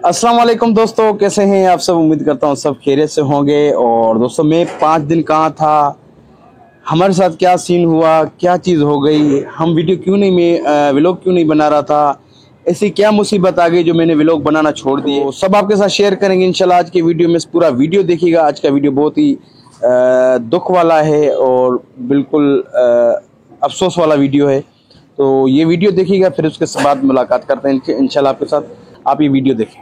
अस्सलाम वालेकुम दोस्तों, कैसे हैं आप सब। उम्मीद करता हूँ सब खैरियत से होंगे। और दोस्तों मैं 5 दिन कहाँ था, हमारे साथ क्या सीन हुआ, क्या चीज़ हो गई, हम वीडियो क्यों नहीं मैं व्लॉग क्यों नहीं बना रहा था, ऐसी क्या मुसीबत आ गई जो मैंने व्लॉग बनाना छोड़ दिए, तो सब आपके साथ शेयर करेंगे इंशाल्लाह। आज के वीडियो में पूरा वीडियो देखिएगा। आज का वीडियो बहुत ही दुख वाला है और बिल्कुल अफसोस वाला वीडियो है। तो ये वीडियो देखिएगा, फिर उसके बाद मुलाकात करते हैं इंशाल्लाह आपके साथ। आप ये वीडियो देखें।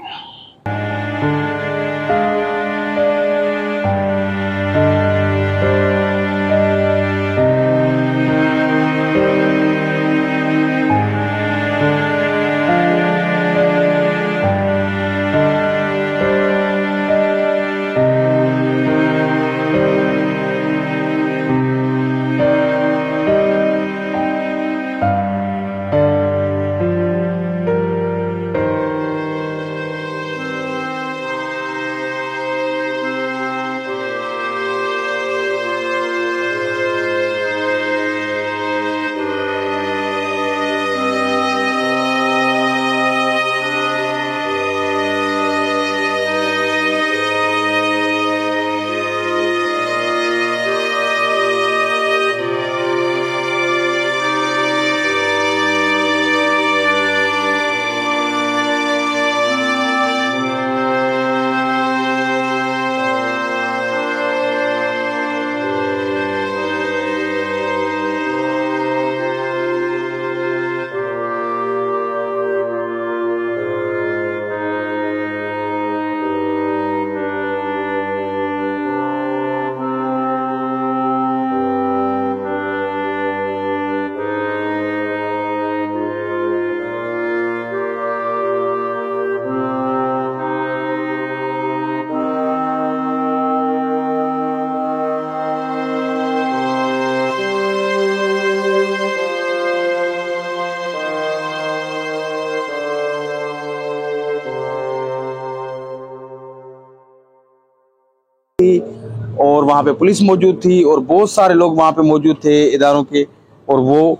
और वहाँ पे पुलिस मौजूद थी और बहुत सारे लोग वहाँ पे मौजूद थे इदारों के, और वो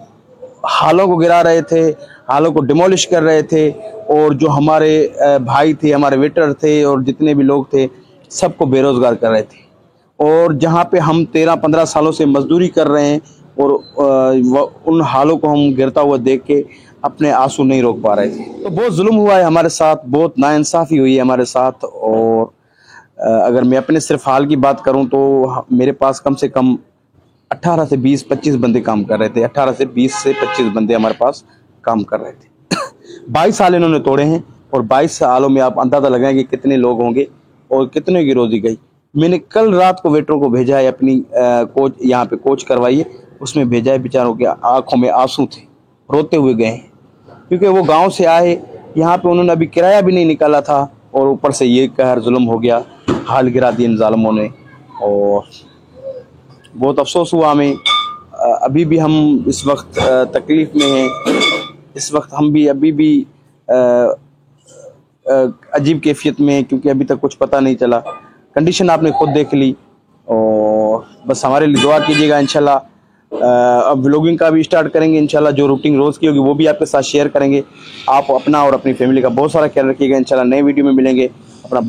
हालों को गिरा रहे थे, हालों को डिमोलिश कर रहे थे। और जो हमारे भाई थे, हमारे वेटर थे और जितने भी लोग थे, सबको बेरोजगार कर रहे थे। और जहाँ पे हम 13-15 सालों से मजदूरी कर रहे हैं और उन हालों को हम गिरता हुआ देख के अपने आंसू नहीं रोक पा रहे थे। तो बहुत जुल्म हुआ है हमारे साथ, बहुत नाइंसाफ़ी हुई है हमारे साथ। और अगर मैं अपने सिर्फ हाल की बात करूं तो मेरे पास कम से कम 18 से 20-25 बंदे काम कर रहे थे। 18 से 20 से 25 बंदे हमारे पास काम कर रहे थे। 22 साल इन्होंने तोड़े हैं और 22 सालों में आप अंदाजा लगाएं कि कितने लोग होंगे और कितने की रोजी गई। मैंने कल रात को वेटरों को भेजा है, अपनी कोच यहाँ पे कोच करवाइए, उसमें भेजा है। बेचारों के आंखों में आंसू थे, रोते हुए गए हैं, क्योंकि वो गांव से आए, यहाँ पे उन्होंने अभी किराया भी नहीं निकाला था और ऊपर से ये कहर जुल्म हो गया, हाल गिरा दिए इन जालिमों ने। और बहुत अफसोस हुआ हमें। अभी भी हम इस वक्त तकलीफ में हैं। इस वक्त हम भी अभी भी अजीब कैफियत में हैं, क्योंकि अभी तक कुछ पता नहीं चला। कंडीशन आपने खुद देख ली। और बस हमारे लिए दुआ कीजिएगा इंशाल्लाह। अब व्लॉगिंग का भी स्टार्ट करेंगे इंशाल्लाह। जो रूटीन रोज़ की होगी वो भी आपके साथ शेयर करेंगे। आप अपना और अपनी फैमिली का बहुत सारा ख्याल रखिएगा। इंशाल्लाह नए वीडियो में मिलेंगे। अपना